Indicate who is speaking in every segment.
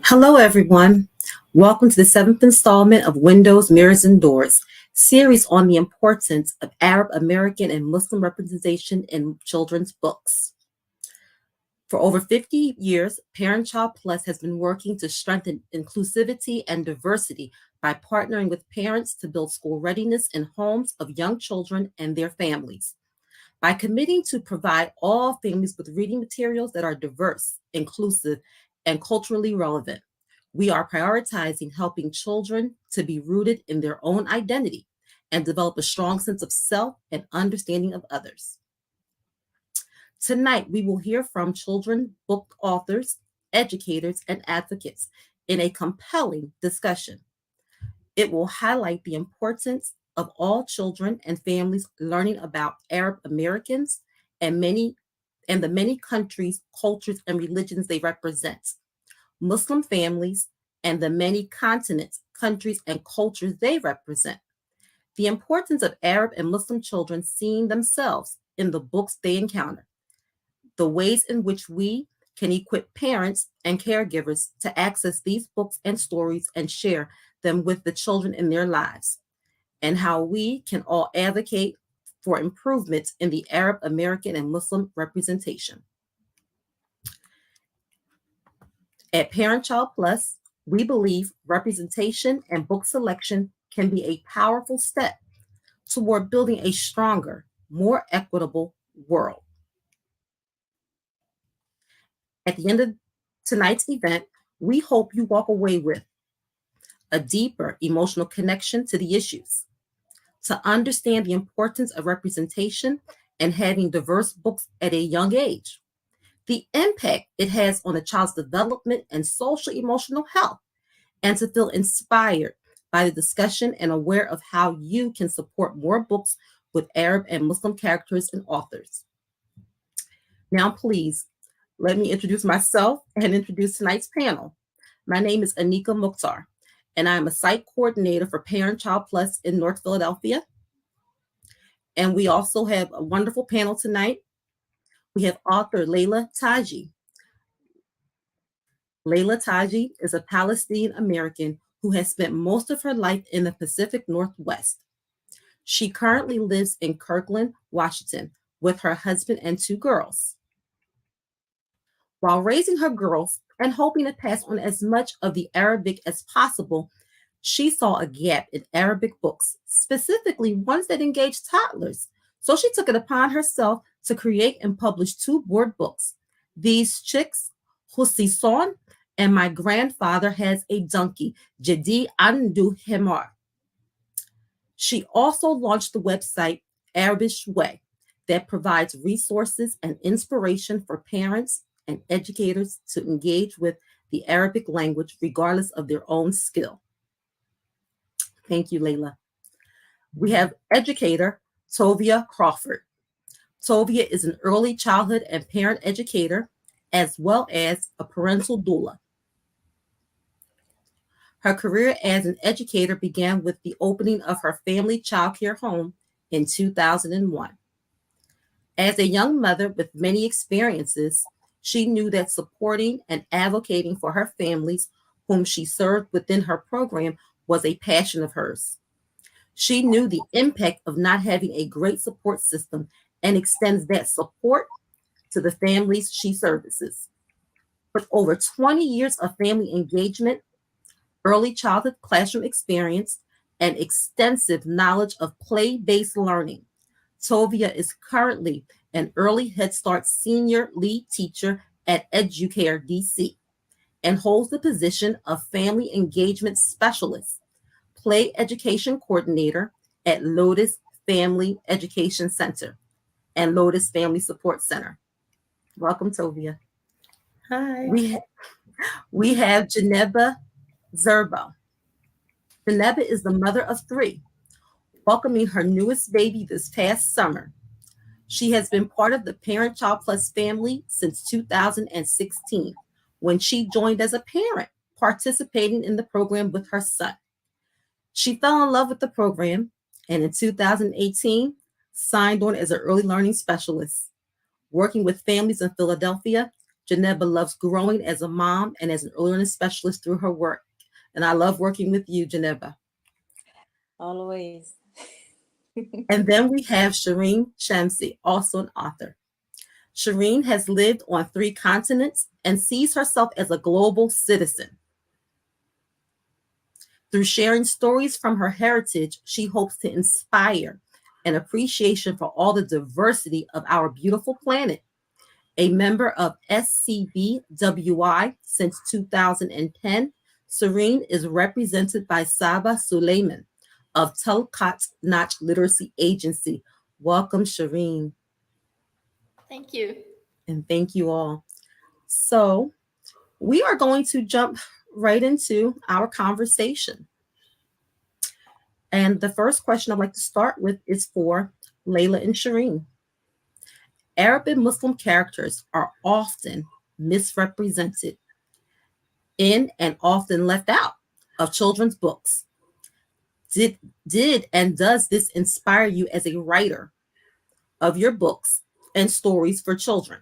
Speaker 1: Hello, everyone. Welcome to the seventh installment of Windows, Mirrors, and Doors, series on the importance of Arab American and Muslim representation in children's books. For over 50 years, ParentChild Plus has been working to strengthen inclusivity and diversity by partnering with parents to build school readiness in homes of young children and their families. By committing to provide all families with reading materials that are diverse, inclusive, and culturally relevant, we are prioritizing helping children to be rooted in their own identity and develop a strong sense of self and understanding of others. Tonight, we will hear from children book authors, educators, and advocates in a compelling discussion. It will highlight the importance of all children and families learning about Arab Americans and the many countries, cultures, and religions they represent, Muslim families, and the many continents, countries, and cultures they represent. The importance of Arab and Muslim children seeing themselves in the books they encounter, the ways in which we can equip parents and caregivers to access these books and stories and share them with the children in their lives, and how we can all advocate for improvements in the Arab American and Muslim representation. At ParentChild Plus, we believe representation and book selection can be a powerful step toward building a stronger, more equitable world. At the end of tonight's event, we hope you walk away with a deeper emotional connection to the issues, to understand the importance of representation and having diverse books at a young age, the impact it has on a child's development and social emotional health, and to feel inspired by the discussion and aware of how you can support more books with Arab and Muslim characters and authors. Now, please, let me introduce myself and introduce tonight's panel. My name is Anika Mukhtar, and I am a site coordinator for ParentChild Plus in North Philadelphia. And we also have a wonderful panel tonight. We have author Layla Taji. Layla Taji is a Palestinian American who has spent most of her life in the Pacific Northwest. She currently lives in Kirkland, Washington, with her husband and two girls. While raising her girls and hoping to pass on as much of the Arabic as possible, she saw a gap in Arabic books, specifically ones that engaged toddlers. So she took it upon herself to create and publish two board books, These Chicks, Husi Son, and My Grandfather Has a Donkey, Jadi Andu Himar. She also launched the website Arabish Way that provides resources and inspiration for parents and educators to engage with the Arabic language regardless of their own skill. Thank you, Layla. We have educator Tovia Crawford. Tovia is an early childhood and parent educator, as well as a parental doula. Her career as an educator began with the opening of her family childcare home in 2001. As a young mother with many experiences, she knew that supporting and advocating for her families, whom she served within her program, was a passion of hers. She knew the impact of not having a great support system and extends that support to the families she services. With over 20 years of family engagement, early childhood classroom experience, and extensive knowledge of play-based learning, Tovia is currently an early Head Start senior lead teacher at Educare DC and holds the position of family engagement specialist, play education coordinator at Lotus Family Education Center and Lotus Family Support Center. Welcome, Tovia.
Speaker 2: Hi.
Speaker 1: We have Janeba Zerbo. Janeba is the mother of three, welcoming her newest baby this past summer. She has been part of the ParentChild Plus family since 2016, when she joined as a parent, participating in the program with her son. She fell in love with the program and in 2018 signed on as an early learning specialist, working with families in Philadelphia Janeba loves growing as a mom and as an early learning specialist through her work. And I love working with you, Janeba.
Speaker 2: Always.
Speaker 1: And then we have Shireen Shamsi, also an author. Shireen has lived on 3 continents and sees herself as a global citizen. Through sharing stories from her heritage, she hopes to inspire an appreciation for all the diversity of our beautiful planet. A member of SCBWI since 2010, Serene is represented by Saba Suleiman of Telcot Notch Literacy Agency. Welcome, Shireen.
Speaker 3: Thank you.
Speaker 1: And thank you all. So, we are going to jump right into our conversation. And the first question I'd like to start with is for Layla and Shireen. Arabic Muslim characters are often misrepresented in and often left out of children's books. Did and does this inspire you as a writer of your books and stories for children?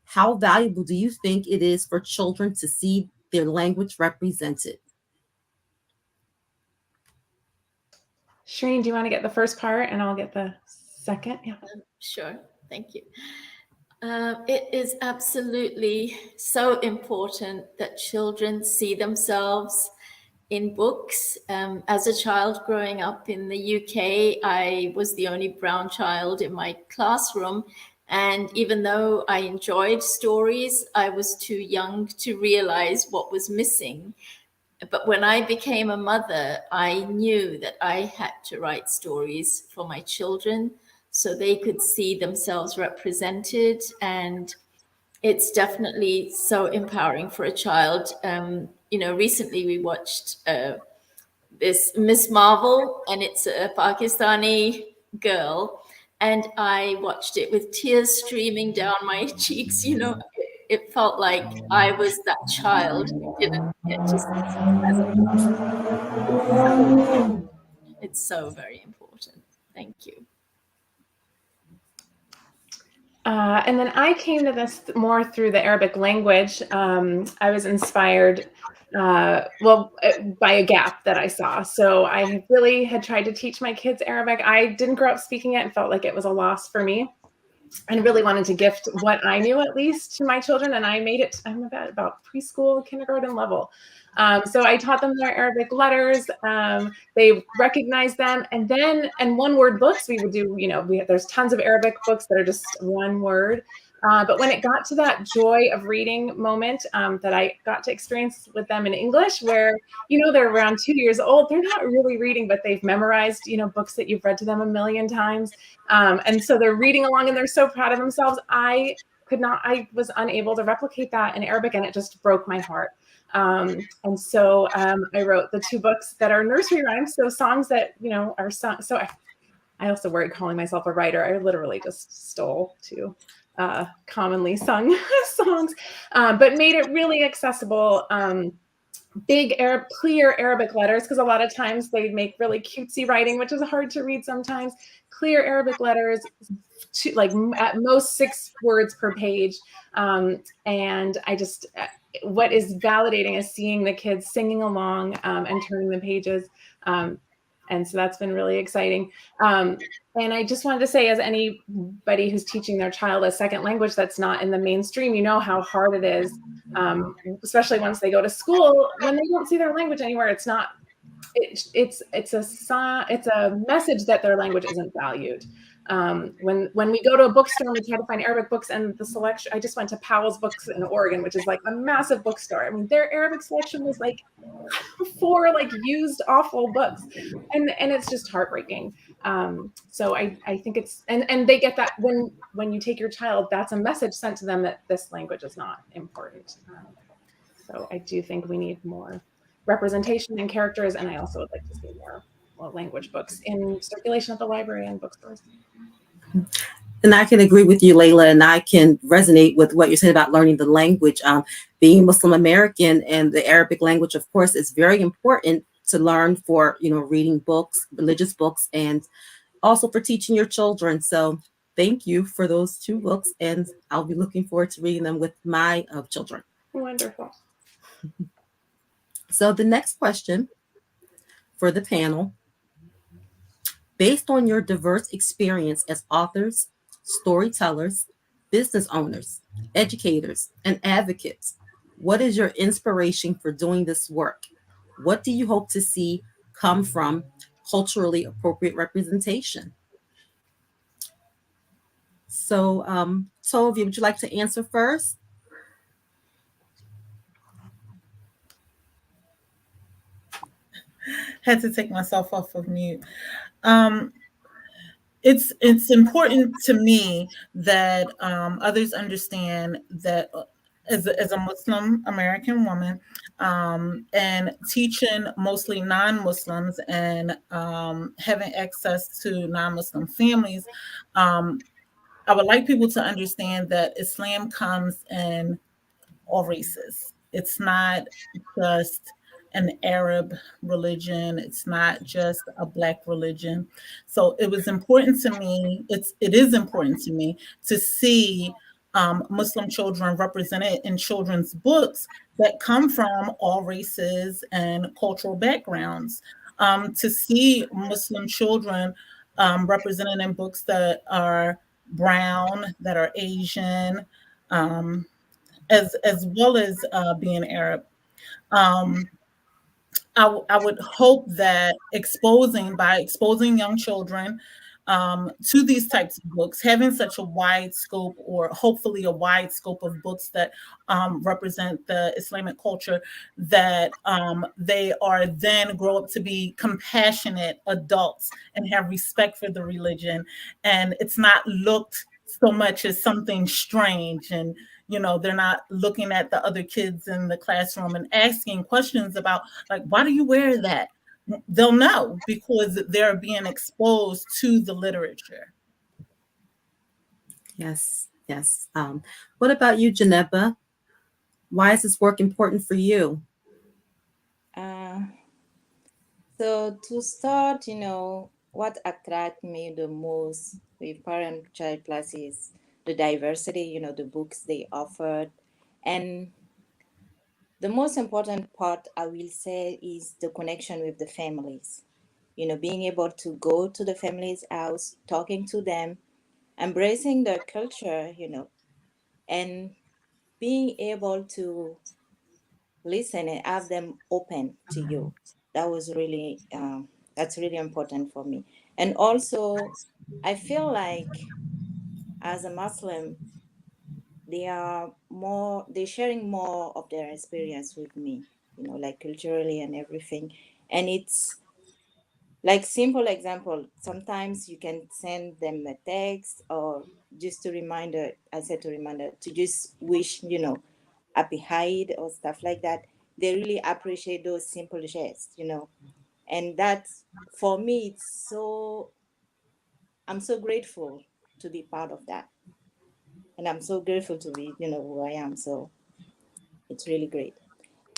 Speaker 1: How valuable do you think it is for children to see their language represented?
Speaker 4: Shireen, do you want to get the first part and I'll get the second? Yeah.
Speaker 3: Sure. Thank you. It is absolutely so important that children see themselves in books. As a child growing up in the UK, I was the only brown child in my classroom. And even though I enjoyed stories, I was too young to realize what was missing. But when I became a mother, I knew that I had to write stories for my children so they could see themselves represented. And it's definitely so empowering for a child. Recently we watched this Miss Marvel, and it's a Pakistani girl. And I watched it with tears streaming down my cheeks. It felt like I was that child who didn't get to see as a it's so very important. Thank you.
Speaker 4: And then I came to this more through the Arabic language. I was inspired, by a gap that I saw. So I really had tried to teach my kids Arabic. I didn't grow up speaking it and felt like it was a loss for me, and really wanted to gift what I knew at least to my children. And I made it, I'm about preschool, kindergarten level. So I taught them their Arabic letters. They recognized them. And then, and one word books, we would do, there's tons of Arabic books that are just one word. But when it got to that joy of reading moment that I got to experience with them in English, where, they're around 2 years old, they're not really reading, but they've memorized, books that you've read to them a million times. And so they're reading along and they're so proud of themselves. I was unable to replicate that in Arabic, and it just broke my heart. And so I wrote the 2 books that are nursery rhymes. So songs that, are sung. So I also worry calling myself a writer. I literally just stole 2 commonly sung songs, but made it really accessible. Big clear Arabic letters, because a lot of times they make really cutesy writing, which is hard to read sometimes. Clear Arabic letters, like at most 6 words per page. And I just, what is validating is seeing the kids singing along and turning the pages. And so that's been really exciting. And I just wanted to say, as anybody who's teaching their child a second language that's not in the mainstream, you know how hard it is, especially once they go to school, when they don't see their language anywhere. It's not, it's a message that their language isn't valued. When we go to a bookstore and we try to find Arabic books, and the selection, I just went to Powell's Books in Oregon, which is like a massive bookstore. I mean, their Arabic selection was like 4 like used awful books, and it's just heartbreaking. So I think it's, and they get that when you take your child, that's a message sent to them that this language is not important. So I do think we need more representation and characters, and I also would like to see more language books in circulation at the library and bookstores.
Speaker 1: And I can agree with you, Layla, and I can resonate with what you're saying about learning the language. Being Muslim American, and the Arabic language, of course, is very important to learn for, reading books, religious books, and also for teaching your children. So thank you for those two books, and I'll be looking forward to reading them with my children.
Speaker 4: Wonderful.
Speaker 1: So the next question for the panel: based on your diverse experience as authors, storytellers, business owners, educators, and advocates, what is your inspiration for doing this work? What do you hope to see come from culturally appropriate representation? So, Tovia, would you like to answer first?
Speaker 5: Had to take myself off of mute. Um, it's important to me that others understand that as a Muslim American woman, and teaching mostly non-Muslims and having access to non-Muslim families, I would like people to understand that Islam comes in all races. It's not just an Arab religion. It's not just a Black religion. So it was important to me. It is important to me to see Muslim children represented in children's books that come from all races and cultural backgrounds. To see Muslim children represented in books that are brown, that are Asian, um, as well as being Arab. Um, I would hope that by exposing young children to these types of books, having such a wide scope, or hopefully a wide scope of books that represent the Islamic culture, that they are then grow up to be compassionate adults and have respect for the religion, and it's not looked so much as something strange, and they're not looking at the other kids in the classroom and asking questions about, like, why do you wear that? They'll know because they're being exposed to the literature.
Speaker 1: Yes, yes. What about you, Janeba? Why is this work important for you?
Speaker 2: Uh, so to start, what attracted me the most with parent child classes, the diversity, the books they offered. And the most important part, I will say, is the connection with the families. Being able to go to the family's house, talking to them, embracing their culture, and being able to listen and have them open to you. That was really, that's really important for me. And also, I feel like as a Muslim, they're sharing more of their experience with me, like culturally and everything. And it's like simple example. Sometimes you can send them a text or just a reminder. I said to reminder to just wish, happy Eid or stuff like that. They really appreciate those simple gestures. And that's, for me, I'm so grateful to be part of that. And I'm so grateful to be, who I am. So it's really great.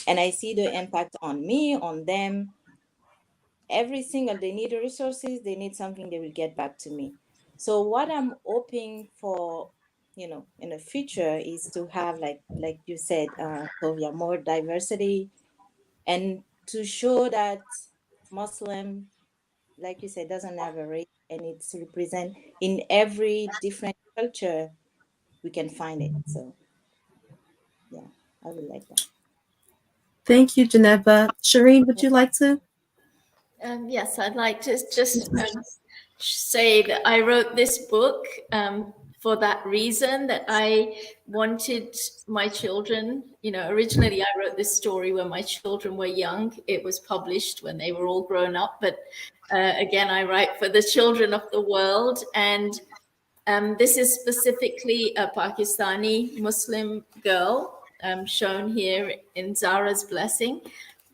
Speaker 2: And I see the impact on me, on them. Every single, they need resources, they need something, they will get back to me. So what I'm hoping for, in the future is to have, like you said, Tovia, more diversity, and to show that Muslim, like you said, doesn't have a race, and it's represent in every different culture we can find it. So yeah, I would like that.
Speaker 1: Thank you, Janeba. Shireen, would you like to?
Speaker 3: Yes, I'd like to just say that I wrote this book for that reason, that I wanted my children, originally I wrote this story when my children were young. It was published when they were all grown up. But again, I write for the children of the world. And this is specifically a Pakistani Muslim girl shown here in Zara's Blessing.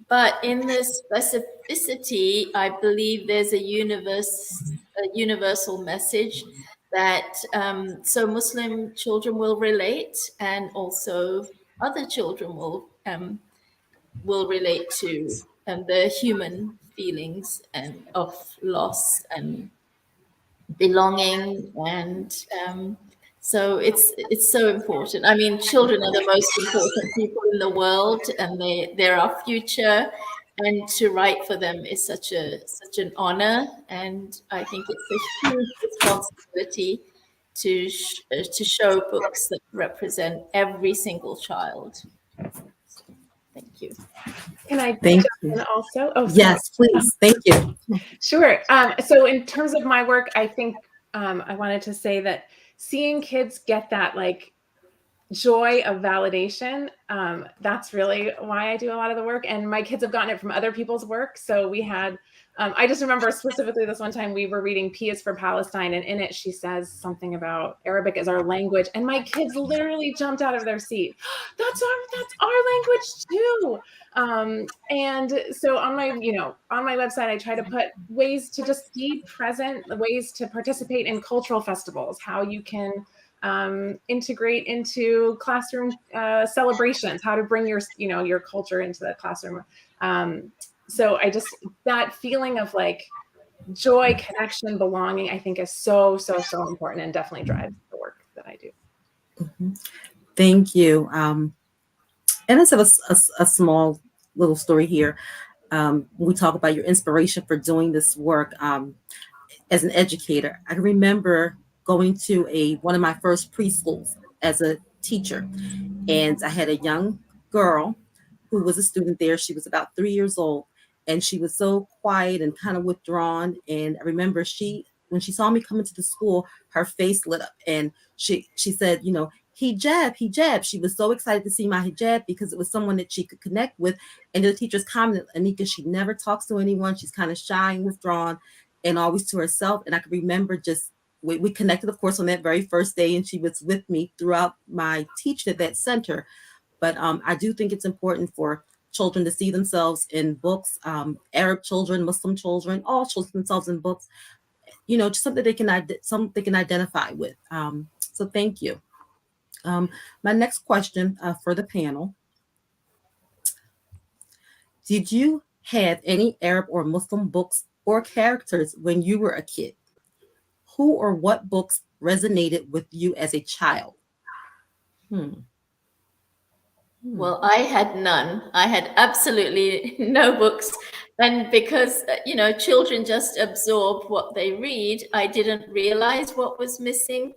Speaker 3: But in the specificity, I believe there's a universal message that so Muslim children will relate, and also other children will relate to the human feelings and of loss and belonging, and so it's so important. I mean, children are the most important people in the world, and they're our future. And to write for them is such an honor, and I think it's a huge responsibility to show books that represent every single child. Thank you.
Speaker 4: Can I
Speaker 1: Thank
Speaker 4: jump
Speaker 1: you.
Speaker 4: in also? Oh, sorry.
Speaker 1: Yes, please. Thank you.
Speaker 4: Sure. So in terms of my work, I think I wanted to say that seeing kids get that like joy of validation, that's really why I do a lot of the work. And my kids have gotten it from other people's work. So we had, I just remember specifically this one time we were reading P is for Palestine, and in it she says something about Arabic as our language, and my kids literally jumped out of their seat. That's our language too. And so on my website, I try to put ways to just be present, ways to participate in cultural festivals, how you can integrate into classroom celebrations, how to bring your culture into the classroom. So that feeling of like joy, connection, belonging, I think is so important, and definitely drives the work that I do.
Speaker 1: Mm-hmm. Thank you. And let's have a small little story here. We talk about your inspiration for doing this work. As an educator, I remember going to one of my first preschools as a teacher, and I had a young girl who was a student there. She was about 3 years old, and she was so quiet and kind of withdrawn. And I remember when she saw me come into the school, her face lit up, and she said, hijab, hijab. She was so excited to see my hijab because it was someone that she could connect with. And the teachers commented, Anika, she never talks to anyone. She's kind of shy and withdrawn and always to herself. And I could remember we connected, of course, on that very first day, and she was with me throughout my teaching at that center. But I do think it's important for children to see themselves in books, Arab children, Muslim children, all children themselves in books, just something they can identify with. So thank you. My next question for the panel. Did you have any Arab or Muslim books or characters when you were a kid? Who or what books resonated with you as a child?
Speaker 3: Well, I had none. I had absolutely no books. And because, children just absorb what they read, I didn't realize what was missing.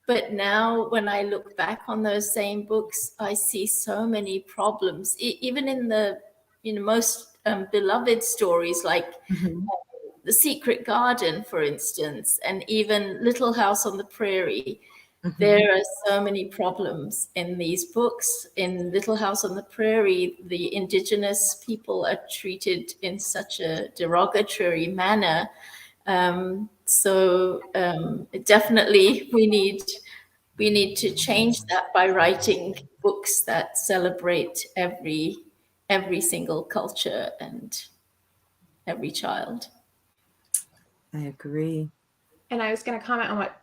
Speaker 3: But now when I look back on those same books, I see so many problems, even in the most beloved stories like The Secret Garden, for instance, and even Little House on the Prairie. There are so many problems in these books. In Little House on the Prairie, the indigenous people are treated in such a derogatory manner. So definitely we need to change that by writing books that celebrate every single culture and every child.
Speaker 1: I agree.
Speaker 4: And I was going to comment on what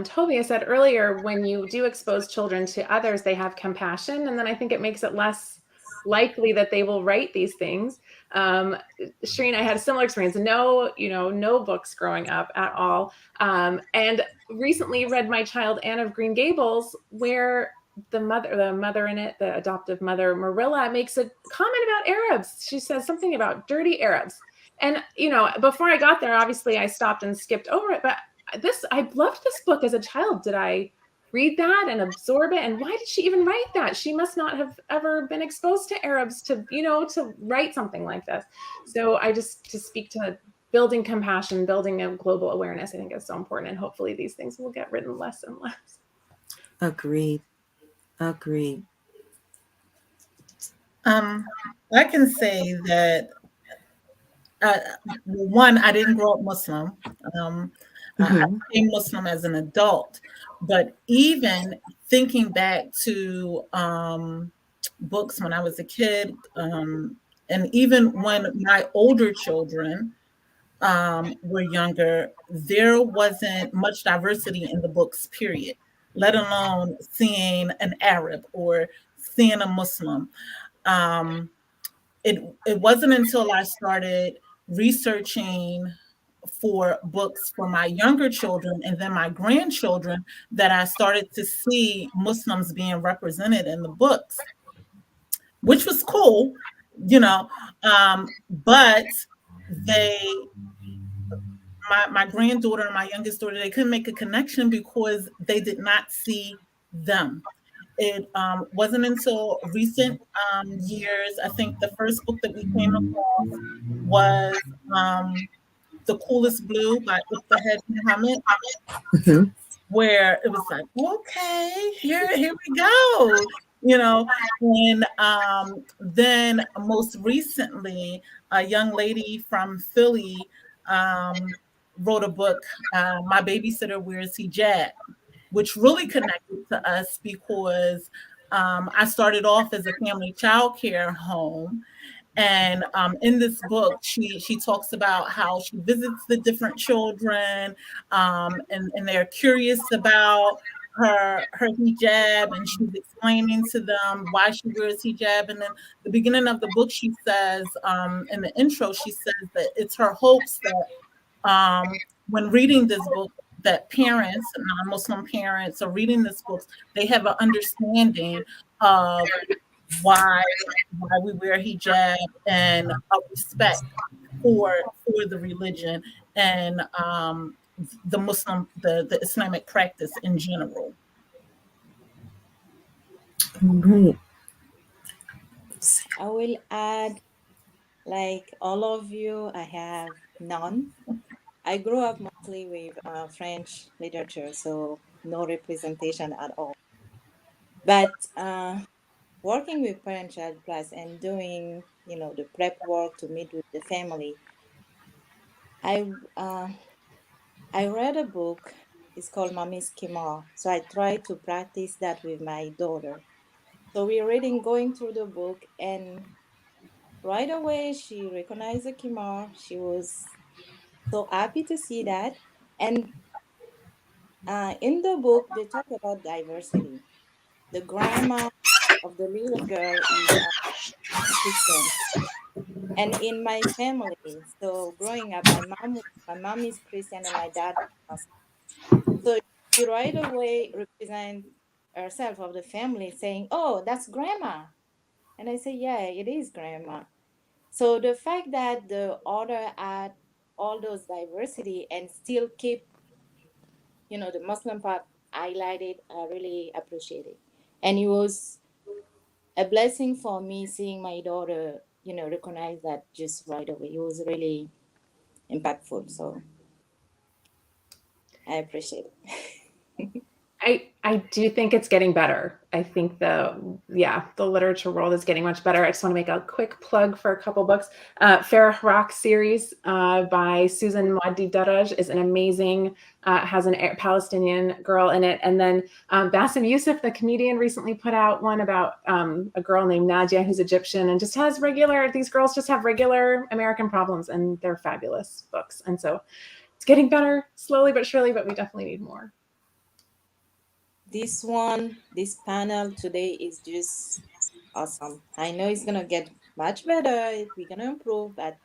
Speaker 4: Tovia said earlier. When you do expose children to others, they have compassion, and then I think it makes it less likely that they will write these things. Shireen, I had a similar experience. No books growing up at all, and recently read My Child Anne of Green Gables, where the mother in it, the adoptive mother Marilla, makes a comment about Arabs. She says something about dirty Arabs. And, before I got there, obviously I stopped and skipped over it, but I loved this book as a child. Did I read that and absorb it? And why did she even write that? She must not have ever been exposed to Arabs to write something like this. So to speak to building compassion, building a global awareness, I think is so important. And hopefully these things will get written less and less.
Speaker 1: Agreed.
Speaker 5: I can say that one, I didn't grow up Muslim. I became Muslim as an adult, but even thinking back to books when I was a kid, and even when my older children were younger, there wasn't much diversity in the books, period, let alone seeing an Arab or seeing a Muslim. It wasn't until I started researching for books for my younger children and then my grandchildren that I started to see Muslims being represented in the books, which was cool, you know. But they, my granddaughter and my youngest daughter, they couldn't make a connection because they did not see them. It wasn't until recent years, I think the first book that we came across was The Coolest Blue by Head Muhammad,
Speaker 1: Mhm.
Speaker 5: where it was like, okay, here we go, you know. And then most recently, a young lady from Philly wrote a book, My Babysitter Wears Hijab, which really connected to us because I started off as a family child care home. And in this book, she talks about how she visits the different children, and they're curious about her hijab, and she's explaining to them why she wears hijab. And then the beginning of the book, she says, in the intro, she says that it's her hopes that when reading this book, that parents, non-Muslim parents, are reading this book, they have an understanding of why we wear hijab, and a respect for the religion and the Muslim, the Islamic practice in general.
Speaker 1: Right.
Speaker 2: I will add, like all of you, I have none. I grew up mostly with French literature, so no representation at all. But working with Parent Child Plus and doing, the prep work to meet with the family, I I read a book. It's called Mommy's Kimar. So I try to practice that with my daughter. So we're reading, going through the book, and right away she recognized the Kimar. She was so happy to see that. And in the book, they talk about diversity. The grandma of the little girl is Christian. And in my family, so growing up, my mom is Christian and my dad is Muslim. So she right away represent herself of the family saying, "Oh, that's grandma." And I say, "Yeah, it is grandma." So the fact that the order add all those diversity and still keep, the Muslim part highlighted, I really appreciate it. And it was a blessing for me seeing my daughter, recognize that just right away. It was really impactful. So I appreciate it.
Speaker 4: I do think it's getting better. I think the literature world is getting much better. I just want to make a quick plug for a couple books. Farah Rock series by Susan Mwaddi Daraj is an amazing, has an Palestinian girl in it. And then Bassem Youssef, the comedian, recently put out one about a girl named Nadia who's Egyptian and just has these girls just have regular American problems, and they're fabulous books. And so it's getting better slowly but surely, but we definitely need more.
Speaker 2: This panel today is just awesome. I know it's gonna get much better. We're gonna improve, but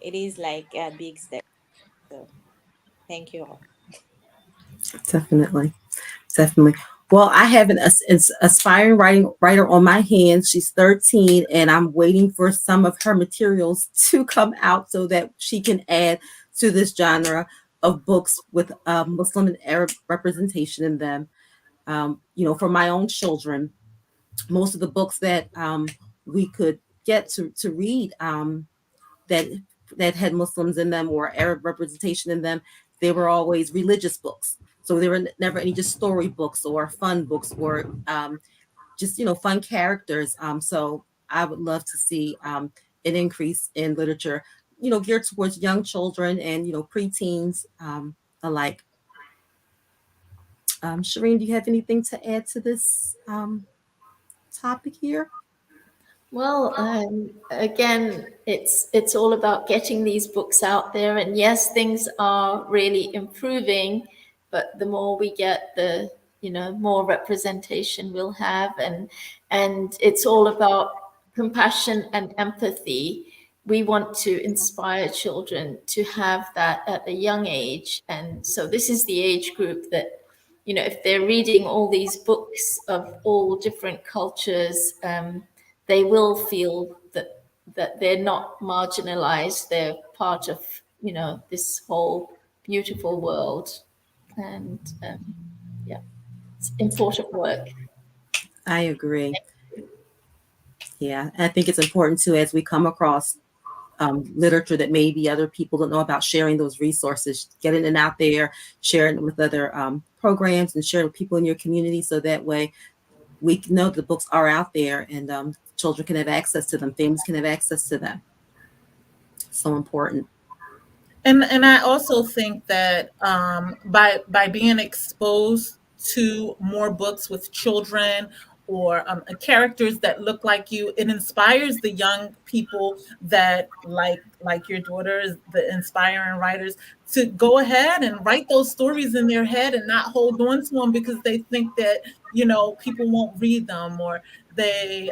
Speaker 2: it is like a big step. So thank you all.
Speaker 1: Definitely. Definitely. Well, I have an aspiring writer on my hands. She's 13, and I'm waiting for some of her materials to come out so that she can add to this genre of books with Muslim and Arab representation in them. For my own children, most of the books that we could get to read that had Muslims in them or Arab representation in them, they were always religious books. So there were never any just story books or fun books or just fun characters. So I would love to see an increase in literature, geared towards young children and preteens alike. Shireen, do you have anything to add to this topic here?
Speaker 3: Well, again, it's all about getting these books out there. And yes, things are really improving, but the more we get, the more representation we'll have, and it's all about compassion and empathy. we want to inspire children to have that at a young age. And so this is the age group that, if they're reading all these books of all different cultures, they will feel that they're not marginalized. They're part of, this whole beautiful world. And yeah, it's important work.
Speaker 1: I agree. Yeah, I think it's important too, as we come across literature that maybe other people don't know about, sharing those resources, getting it out there, sharing it with other programs, and sharing with people in your community, so that way we know the books are out there, and children can have access to them, families can have access to them. So important.
Speaker 5: And I also think that by being exposed to more books with children, or characters that look like you, it inspires the young people that like your daughters, the inspiring writers, to go ahead and write those stories in their head and not hold on to them because they think that people won't read them, or they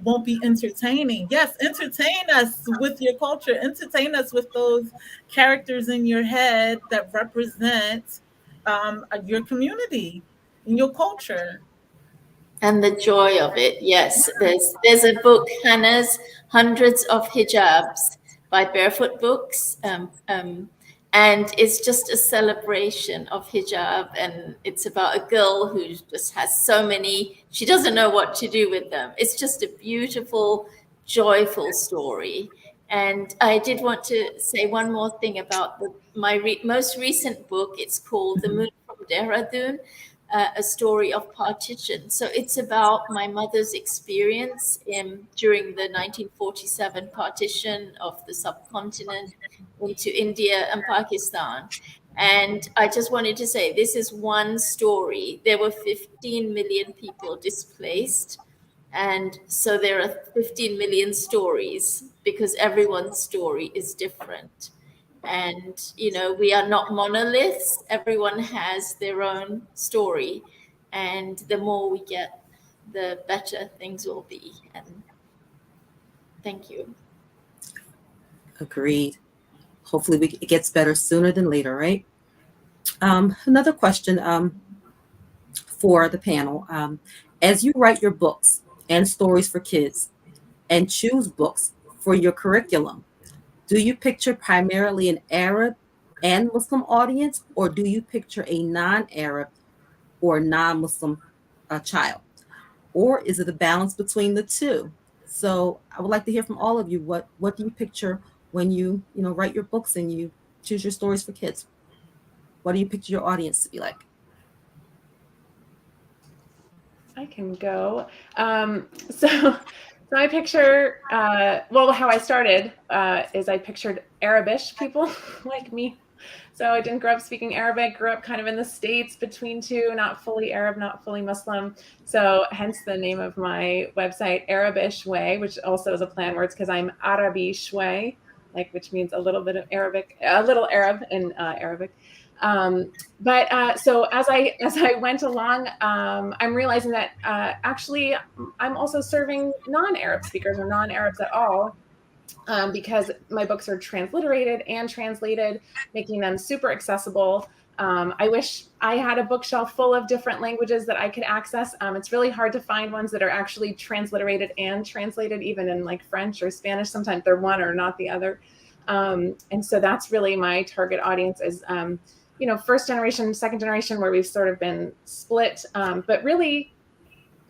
Speaker 5: won't be entertaining. Yes, entertain us with your culture, entertain us with those characters in your head that represent your community and your culture.
Speaker 3: And the joy of it. Yes, there's a book, Hannah's Hundreds of Hijabs by Barefoot Books. And it's just a celebration of hijab. And it's about a girl who just has so many, she doesn't know what to do with them. It's just a beautiful, joyful story. And I did want to say one more thing about my most recent book. It's called The Moon from Dehradun, a story of partition. So it's about my mother's experience during the 1947 partition of the subcontinent into India and Pakistan. And I just wanted to say, this is one story. There were 15 million people displaced. And so there are 15 million stories, because everyone's story is different. And, we are not monoliths. Everyone has their own story. And the more we get, the better things will be. And thank you.
Speaker 1: Agreed. Hopefully it gets better sooner than later, right? Another question for the panel. As you write your books and stories for kids and choose books for your curriculum, do you picture primarily an Arab and Muslim audience, or do you picture a non-Arab or non-Muslim child? Or is it a balance between the two? So I would like to hear from all of you. What do you picture when you write your books and you choose your stories for kids? What do you picture your audience to be like?
Speaker 4: I can go. So I picture, how I started is I pictured Arabish people like me. So I didn't grow up speaking Arabic, grew up kind of in the States between two, not fully Arab, not fully Muslim. So hence the name of my website, Arabish Way, which also is a play on words because I'm Arabi Shway, which means a little bit of Arabic, a little Arab in Arabic. So as I went along, I'm realizing that actually I'm also serving non-Arab speakers or non-Arabs at all, because my books are transliterated and translated, making them super accessible. I wish I had a bookshelf full of different languages that I could access. It's really hard to find ones that are actually transliterated and translated, even in French or Spanish. Sometimes they're one or not the other. And so that's really my target audience is, first generation, second generation, where we've sort of been split, but really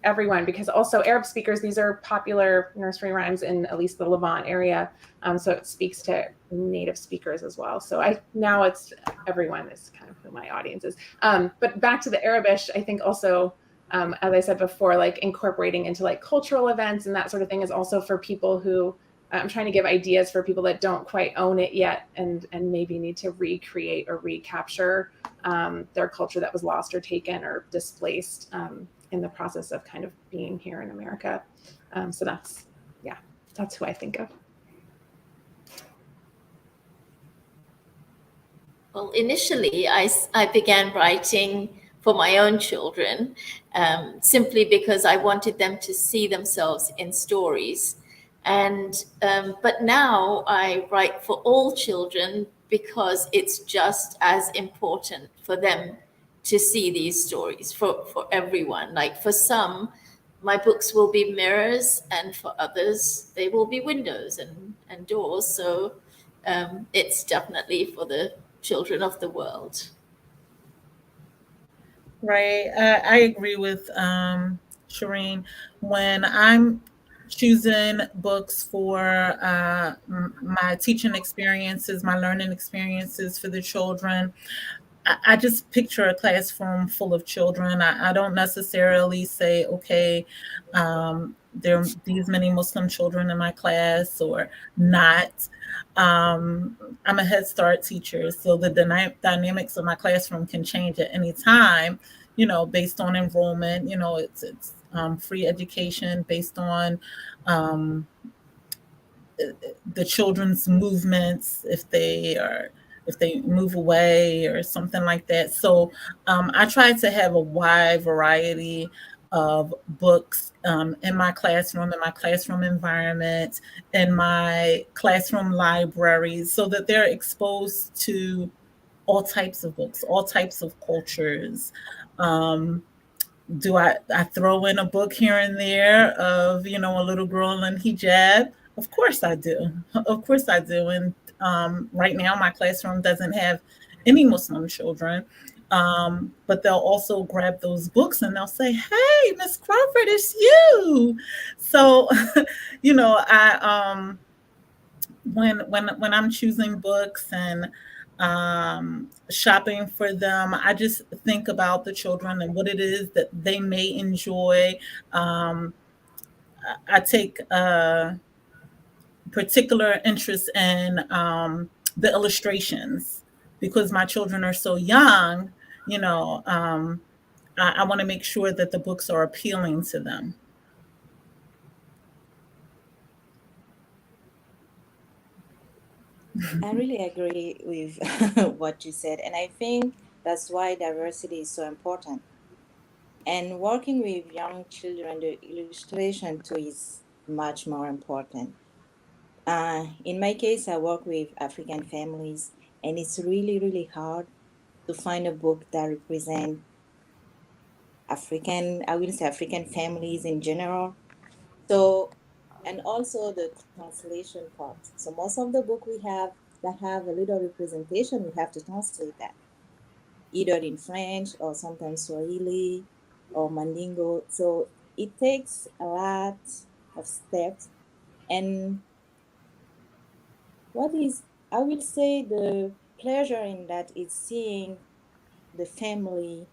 Speaker 4: everyone, because also Arab speakers, these are popular nursery rhymes in at least the Levant area. So it speaks to native speakers as well. So now it's everyone is kind of who my audience is. But back to the Arabish, I think also, as I said before, incorporating into cultural events and that sort of thing is also for people who, I'm trying to give ideas for people that don't quite own it yet and maybe need to recreate or recapture their culture that was lost or taken or displaced in the process of kind of being here in America. So that's who I think of.
Speaker 3: Well, initially I began writing for my own children, simply because I wanted them to see themselves in stories. And but now I write for all children because it's just as important for them to see these stories, for everyone. Like for some, my books will be mirrors, and for others, they will be windows and doors. So it's definitely for the children of the world.
Speaker 5: Right. I agree with Shireen. When I'm choosing books for my teaching experiences, my learning experiences for the children, I just picture a classroom full of children. I don't necessarily say, okay, there are these many Muslim children in my class or not. I'm a Head Start teacher, so the dynamics of my classroom can change at any time, based on enrollment. It's free education based on um, the children's movements, if they move away or something like that. So I try to have a wide variety of books in my classroom environment, in my classroom libraries, so that they're exposed to all types of books, all types of cultures. Um, do I throw in a book here and there of, a little girl in hijab? Of course I do. Of course I do. And right now my classroom doesn't have any Muslim children. But they'll also grab those books and they'll say, "Hey, Miss Crawford, it's you." So, I when I'm choosing books and shopping for them, I just think about the children and what it is that they may enjoy. Um, I take particular interest in the illustrations because my children are so young. I want to make sure that the books are appealing to them.
Speaker 2: I really agree with what you said, and I think that's why diversity is so important. And working with young children, the illustration too is much more important. In my case, I work with African families, and it's really, really hard to find a book that represents I will say African families in general. So, and also the translation part. So most of the book we have that have a little representation, we have to translate that either in French or sometimes Swahili or Mandingo. So it takes a lot of steps. And what is, I will say, the pleasure in that is seeing the family.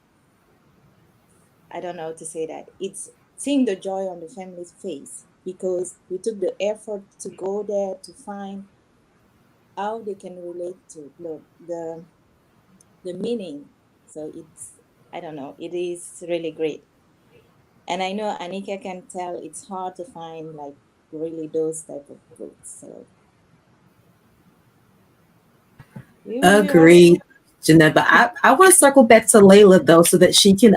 Speaker 2: I don't know how to say that. It's seeing the joy on the family's face because we took the effort to go there to find how they can relate to the meaning. So it's, I don't know, it is really great. And I know Anika can tell it's hard to find like really those type of books. So you ask.
Speaker 1: Agreed, Jeanette. But I want to circle back to Layla though, so that she can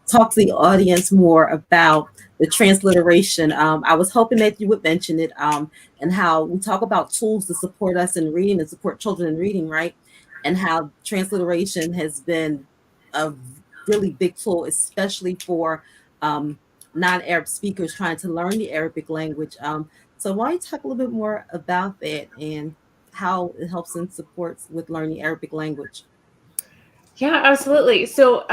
Speaker 1: talk to the audience more about the transliteration. I was hoping that you would mention it, and how we talk about tools to support us in reading and support children in reading, right? And how transliteration has been a really big tool, especially for non-Arab speakers trying to learn the Arabic language. So why don't you talk a little bit more about that and how it helps and supports with learning Arabic language?
Speaker 4: Yeah, absolutely. So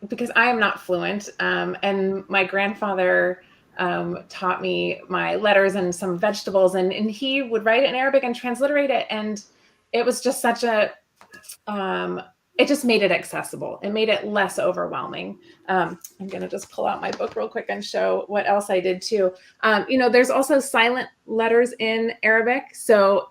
Speaker 4: because I am not fluent, and my grandfather taught me my letters and some vegetables, and he would write it in Arabic and transliterate it. And it was just such a, it just made it accessible. It made it less overwhelming. I'm going to just pull out my book real quick and show what else I did too. There's also silent letters in Arabic. So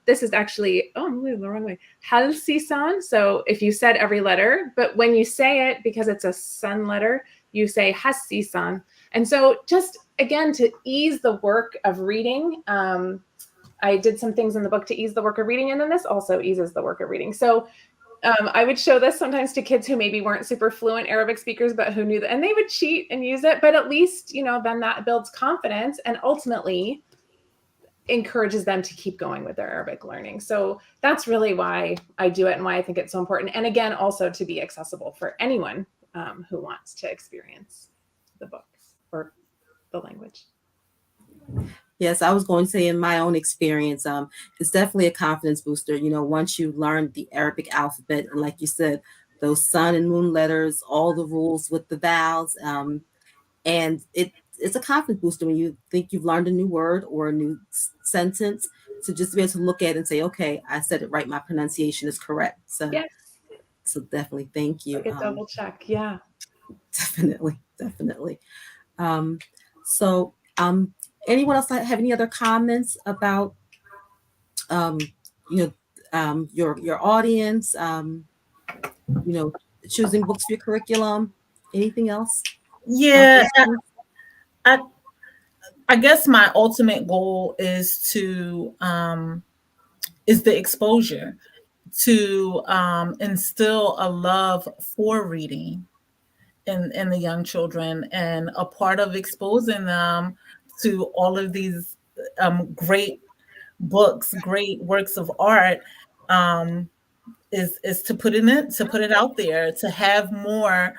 Speaker 4: this is actually, oh, I'm moving the wrong way. Hal sisan. So if you said every letter, but when you say it, because it's a sun letter, you say hassisan. And so just again, to ease the work of reading, I did some things in the book to ease the work of reading. And then this also eases the work of reading. So I would show this sometimes to kids who maybe weren't super fluent Arabic speakers, but who knew that, and they would cheat and use it. But at least, then that builds confidence. And ultimately, encourages them to keep going with their Arabic learning. So that's really why I do it and why I think it's so important. And again, also to be accessible for anyone who wants to experience the book or the language.
Speaker 1: Yes, I was going to say in my own experience, it's definitely a confidence booster. Once you learn the Arabic alphabet, and like you said, those sun and moon letters, all the rules with the vowels, and it's a confidence booster when you think you've learned a new word or a new sentence, to just be able to look at it and say, okay, I said it right, my pronunciation is correct. So,
Speaker 4: yes.
Speaker 1: So definitely, thank you.
Speaker 4: Like a double check, yeah.
Speaker 1: Definitely. So, anyone else have any other comments about, your audience, choosing books for your curriculum? Anything else?
Speaker 5: Yeah, I, I guess my ultimate goal is to is the exposure, to instill a love for reading in the young children, and a part of exposing them to all of these great books, great works of art, um, is to put it out there, to have more,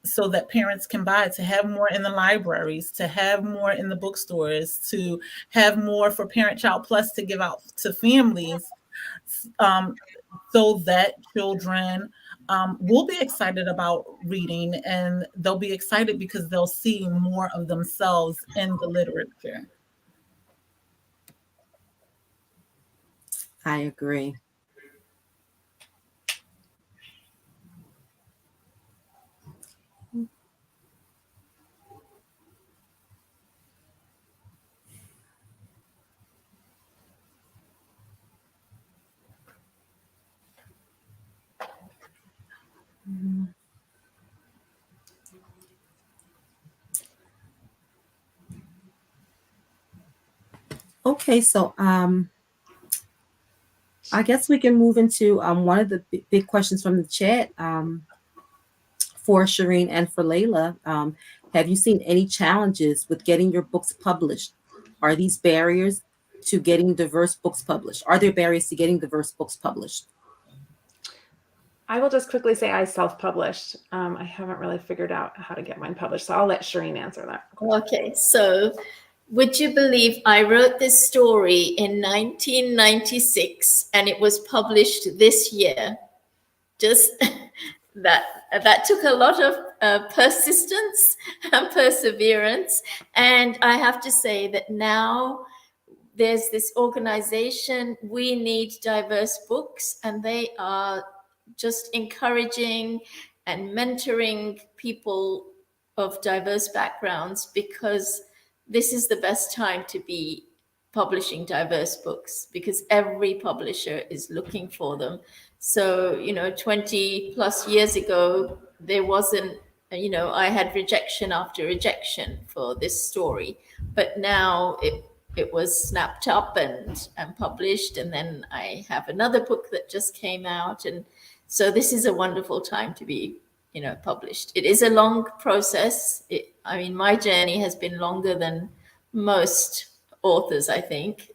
Speaker 5: so that parents can buy, to have more in the libraries, to have more in the bookstores, to have more for Parent Child Plus to give out to families, um, so that children will be excited about reading, and they'll be excited because they'll see more of themselves in the literature.
Speaker 1: I agree. Okay, so I guess we can move into one of the big questions from the chat, for Shireen and for Layla. Have you seen any challenges with getting your books published? Are these barriers to getting diverse books published? Are there barriers to getting diverse books published?
Speaker 4: I will just quickly say I self-published. I haven't really figured out how to get mine published, so I'll let Shireen answer that.
Speaker 3: Okay, so would you believe I wrote this story in 1996 and it was published this year? Just that took a lot of persistence and perseverance. And I have to say that now there's this organization, We Need Diverse Books, and they are just encouraging and mentoring people of diverse backgrounds, because this is the best time to be publishing diverse books, because every publisher is looking for them. So, 20 plus years ago, there wasn't, I had rejection after rejection for this story, but now it was snapped up and published. And then I have another book that just came out. And so this is a wonderful time to be, published. It is a long process. My journey has been longer than most authors, I think.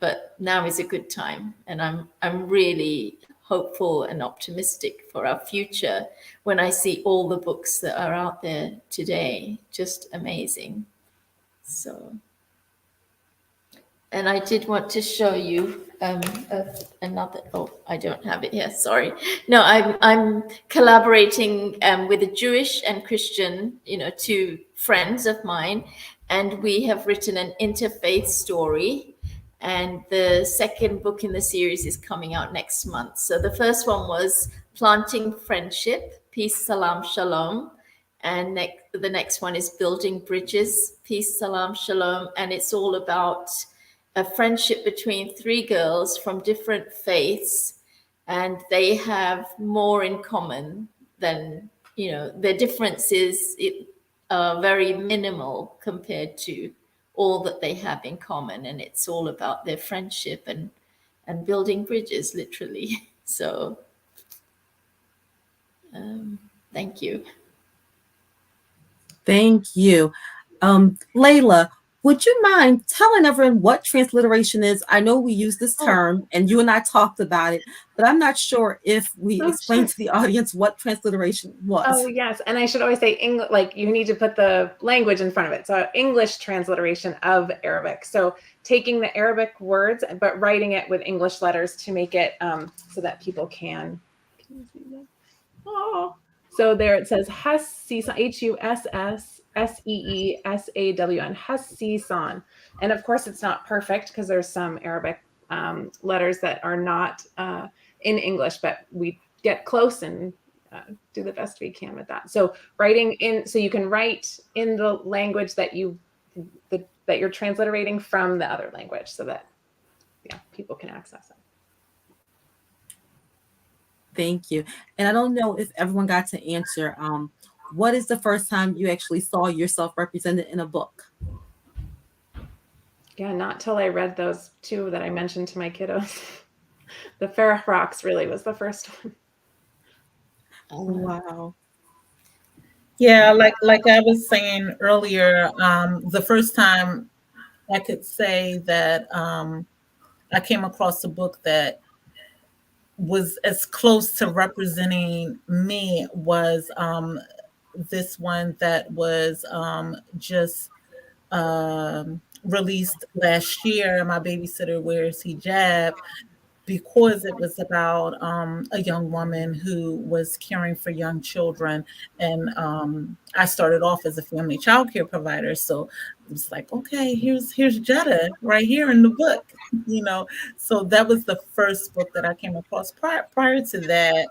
Speaker 3: But now is a good time. And I'm really hopeful and optimistic for our future when I see all the books that are out there today. Just amazing. So, and I did want to show you another. Oh, I don't have it here. Sorry. No, I'm collaborating with a Jewish and Christian, two friends of mine, and we have written an interfaith story. And the second book in the series is coming out next month. So the first one was Planting Friendship, Peace, Salam, Shalom. And the next one is Building Bridges, Peace, Salam, Shalom. And it's all about a friendship between three girls from different faiths. And they have more in common than, their differences are very minimal compared to all that they have in common. And it's all about their friendship and building bridges, literally. So thank you.
Speaker 1: Thank you. Layla, Would you mind telling everyone what transliteration is? I know we use this
Speaker 4: Oh,
Speaker 1: term and you and I talked about it, but I'm not sure if we
Speaker 4: oh,
Speaker 1: explained
Speaker 4: sure.
Speaker 1: to the audience what transliteration
Speaker 4: Oh,
Speaker 1: was.
Speaker 4: yes. And I should always say English, like you need to put the language in front of it. So English transliteration of Arabic. So taking the Arabic words, but writing it with English letters to make it so that people can you see that? Oh, so there it says Husseisan, Hussesseesawn, Husseisan. And of course, it's not perfect because there's some Arabic letters that are not in English, but we get close and do the best we can with that. So writing in, so you can write in the language that that you're transliterating from the other language, so that people can access it.
Speaker 1: Thank you. And I don't know if everyone got to answer. What is the first time you actually saw yourself represented in a book?
Speaker 4: Yeah, not till I read those two that I mentioned to my kiddos. The Ferrah Rocks really was the first one.
Speaker 1: Wow.
Speaker 5: Yeah, like I was saying earlier, the first time I could say that I came across a book that was as close to representing me was this one that was just released last year. My babysitter wears hijab, because it was about a young woman who was caring for young children. And I started off as a family child care provider. So it was like, okay, here's Jetta right here in the book, you know. So that was the first book that I came across. Prior to that,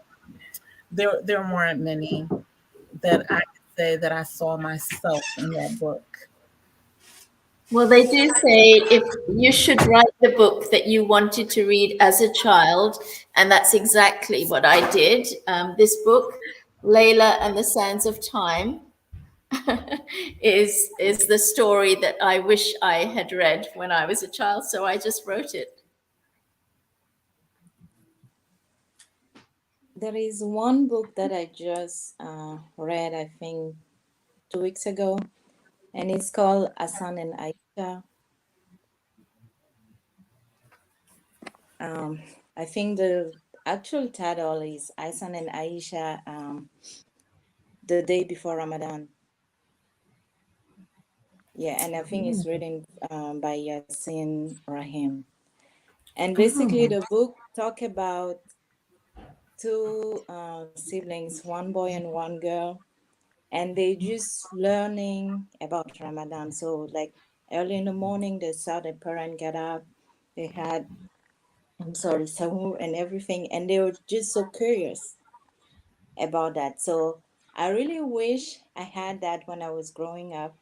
Speaker 5: there weren't many that I could say that I saw myself in that book.
Speaker 3: Well, they do say if you should write the book that you wanted to read as a child, and that's exactly what I did. This book, Layla and the Sands of Time, is the story that I wish I had read when I was a child. So I just wrote it.
Speaker 2: There is one book that I just read, I think 2 weeks ago, and it's called Asan and Aisha. I think the actual title is Asan and Aisha, the day before Ramadan. Yeah, and I think it's written by Yasin Rahim. And basically,
Speaker 1: Oh.
Speaker 2: the book talk about two siblings, one boy and one girl, and they just learning about Ramadan. So like early in the morning, they saw the parent get up, they had, I'm sorry, sahur and everything, and they were just so curious about that. So I really wish I had that when I was growing up,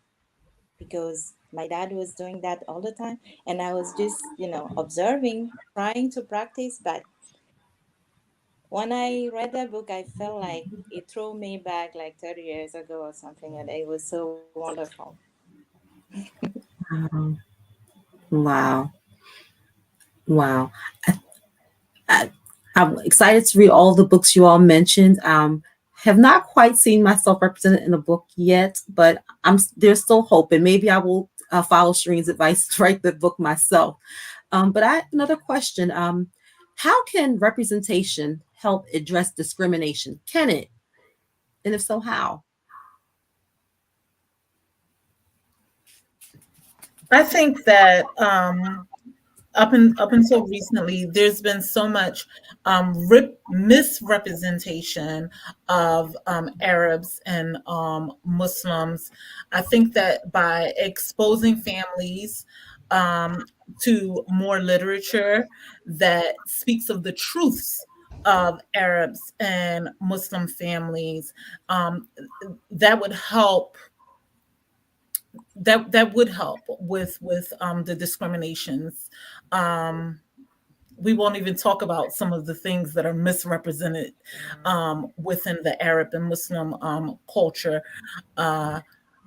Speaker 2: because my dad was doing that all the time, and I was just, observing, trying to practice. But when I read that book, I felt like it threw me back like 30 years ago or something, and it was so wonderful.
Speaker 1: Wow. Wow. Wow. I, I'm excited to read all the books you all mentioned. Have not quite seen myself represented in a book yet, but there's still hope, and maybe I will follow Shireen's advice to write the book myself. But I have another question. How can representation help address discrimination? Can it? And if so, how?
Speaker 5: I think that up until recently, there's been so much misrepresentation of Arabs and Muslims. I think that by exposing families to more literature that speaks of the truths of Arabs and Muslim families, um, that would help. That would help with the discriminations. Um, we won't even talk about some of the things that are misrepresented within the Arab and Muslim culture. Uh,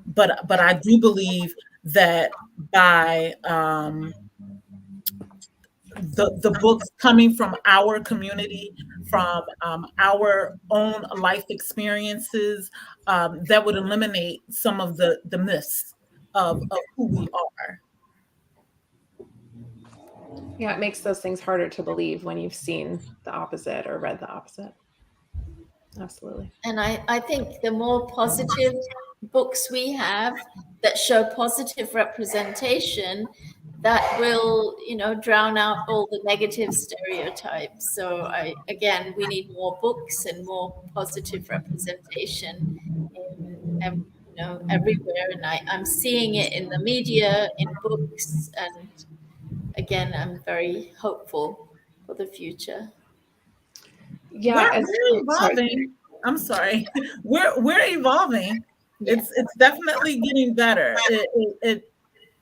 Speaker 5: but I do believe that by the books coming from our community, from our own life experiences, that would eliminate some of the myths of who we are.
Speaker 4: Yeah, it makes those things harder to believe when you've seen the opposite or read the opposite. Absolutely.
Speaker 3: And I think the more positive books we have that show positive representation, that will, drown out all the negative stereotypes. So again, we need more books and more positive representation everywhere. And I'm seeing it in the media, in books, and again, I'm very hopeful for the future.
Speaker 4: Yeah,
Speaker 5: we're evolving. I'm sorry. We're evolving.
Speaker 3: Yeah.
Speaker 5: It's definitely getting better.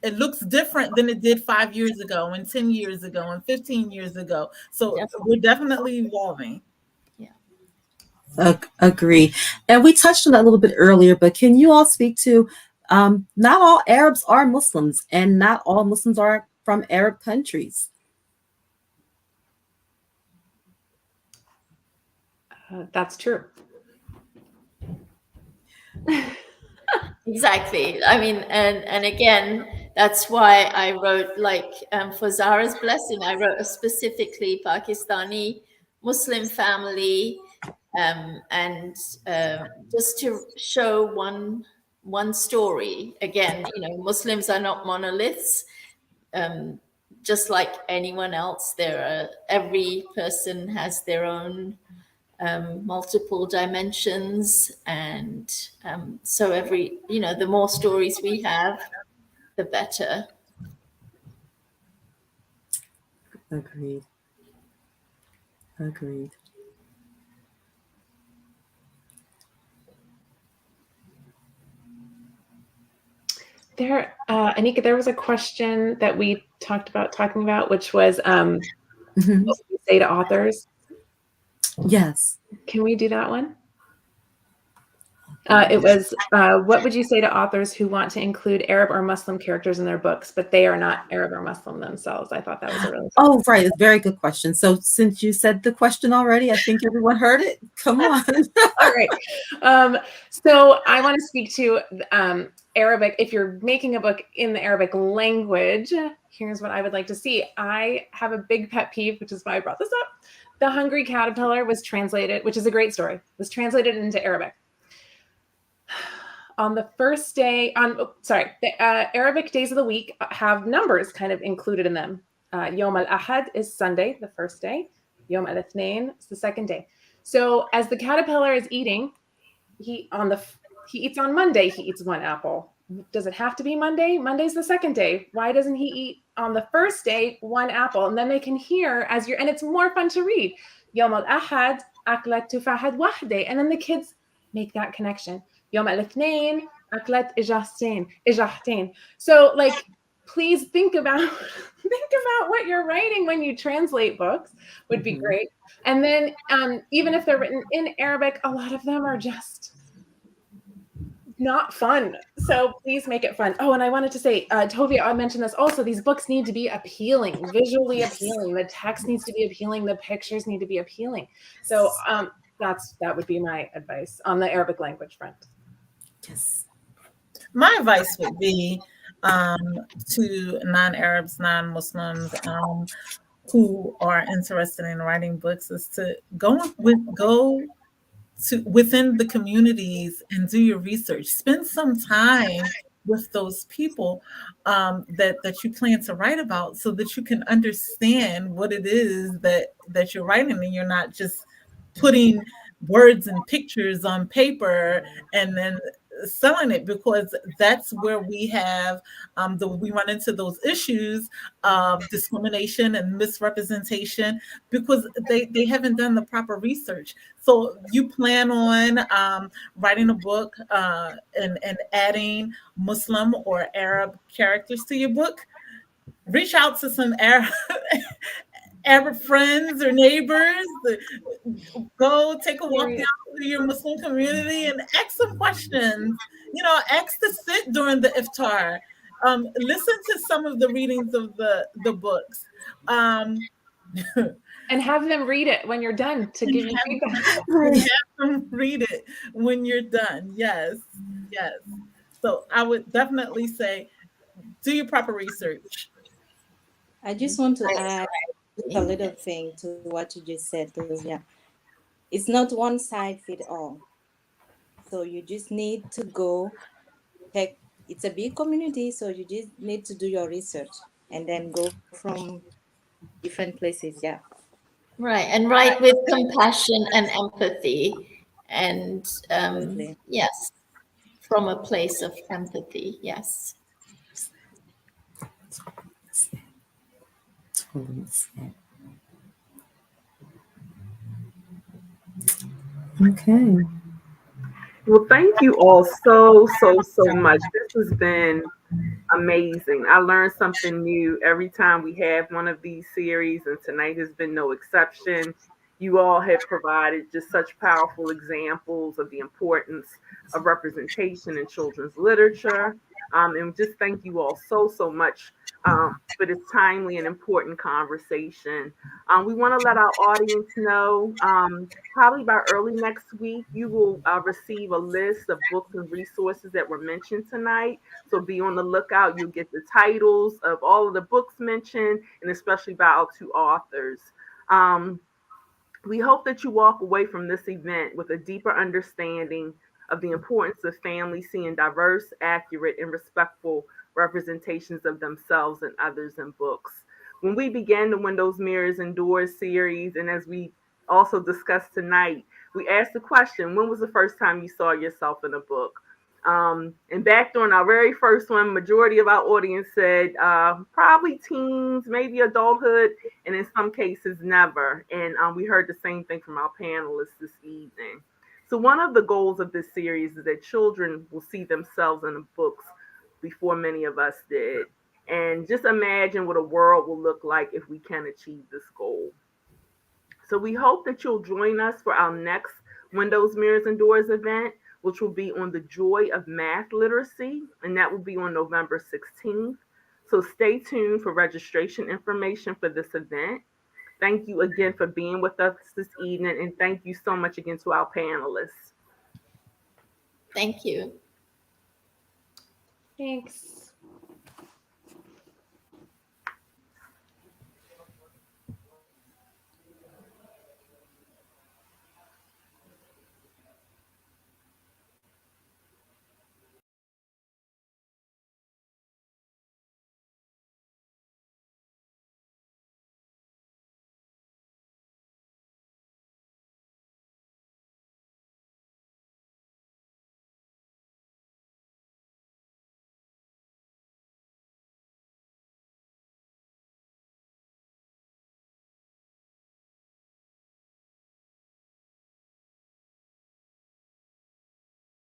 Speaker 5: It looks different than it did 5 years ago and 10 years ago and 15 years ago. So we're definitely evolving.
Speaker 3: Yeah.
Speaker 1: Agree. And we touched on that a little bit earlier, but can you all speak to not all Arabs are Muslims and not all Muslims are from Arab countries?
Speaker 4: That's true.
Speaker 3: Exactly. I mean, and again, that's why I wrote, like, for Zahra's blessing, I wrote a specifically Pakistani Muslim family, and just to show one story. Again, Muslims are not monoliths. Just like anyone else, every person has their own multiple dimensions, and so the more stories we have, the better.
Speaker 1: Agreed.
Speaker 4: There, Anika, there was a question that we talking about, which was what would you say to authors?
Speaker 1: Yes.
Speaker 4: Can we do that one? It was, what would you say to authors who want to include Arab or Muslim characters in their books, but they are not Arab or Muslim themselves? I thought that was a really
Speaker 1: Oh, right. It's a very good question. So since you said the question already, I think everyone heard it. Come on.
Speaker 4: All right. So I want to speak to Arabic. If you're making a book in the Arabic language, here's what I would like to see. I have a big pet peeve, which is why I brought this up. The Hungry Caterpillar was translated, which is a great story, was translated into Arabic. On the first day, the Arabic days of the week have numbers kind of included in them. Yom al-Ahad is Sunday, the first day. Yom al-Ithnain is the second day. So as the caterpillar is eating, he eats on Monday, he eats one apple. Does it have to be Monday? Monday's the second day. Why doesn't he eat on the first day one apple? And then they can hear and it's more fun to read. Yom al-Ahad aklat tufahad wahde. And then the kids make that connection. Yom al-Ithnain aklat ijahtain. So like, please think about what you're writing when you translate books would be great. And then even if they're written in Arabic, a lot of them are just not fun. So please make it fun. Oh, and I wanted to say, Tovia, I mentioned this also, these books need to be appealing, visually appealing. The text needs to be appealing. The pictures need to be appealing. So that would be my advice on the Arabic language front.
Speaker 1: Yes.
Speaker 5: My advice would be to non-Arabs, non-Muslims who are interested in writing books is to go to within the communities and do your research. Spend some time with those people that you plan to write about, so that you can understand what it is that you're writing, and you're not just putting words and pictures on paper and then selling it, because that's where we have we run into those issues of discrimination and misrepresentation, because they haven't done the proper research. So you plan on writing a book and adding Muslim or Arab characters to your book. Reach out to some Arab friends or neighbors. Go take a walk down to your Muslim community and ask some questions. Ask to sit during the iftar. Listen to some of the readings of the books.
Speaker 4: And have them read it when you're done to give you feedback.
Speaker 5: Have them read it when you're done. Yes. So I would definitely say do your proper research.
Speaker 2: I just want to
Speaker 3: I
Speaker 2: add just a
Speaker 3: agree.
Speaker 2: little
Speaker 3: Yes.
Speaker 2: thing to what you just said, Tozia. It's not one size fit all. So you just need to go check. It's a big community, so you just need to do your research and then go from different places. Yeah,
Speaker 3: Right, and write with compassion and empathy, and
Speaker 2: absolutely.
Speaker 3: yes, from a place of empathy. Yes.
Speaker 1: Okay.
Speaker 6: Well, thank you all so much. This has been amazing. I learned something new every time we have one of these series, and tonight has been no exception. You all have provided just such powerful examples of the importance of representation in children's literature. And just thank you all so much for this timely and important conversation. We want to let our audience know probably by early next week, you will receive a list of books and resources that were mentioned tonight. So be on the lookout. You'll get the titles of all of the books mentioned, and especially by our two authors. Um, we hope that you walk away from this event with a deeper understanding of the importance of families seeing diverse, accurate, and respectful representations of themselves and others in books. When we began the Windows, Mirrors, and Doors series, and as we also discussed tonight, we asked the question, when was the first time you saw yourself in a book? And back during our very first one, majority of our audience said probably teens, maybe adulthood, and in some cases never. And we heard the same thing from our panelists this evening. So one of the goals of this series is that children will see themselves in the books before many of us did. And just imagine what a world will look like if we can achieve this goal. So we hope that you'll join us for our next Windows, Mirrors, and Doors event, which will be on the joy of math literacy, and that will be on November 16th. So stay tuned for registration information for this event. Thank you again for being with us this evening, and thank you so much again to our panelists.
Speaker 3: Thank you.
Speaker 4: Thanks.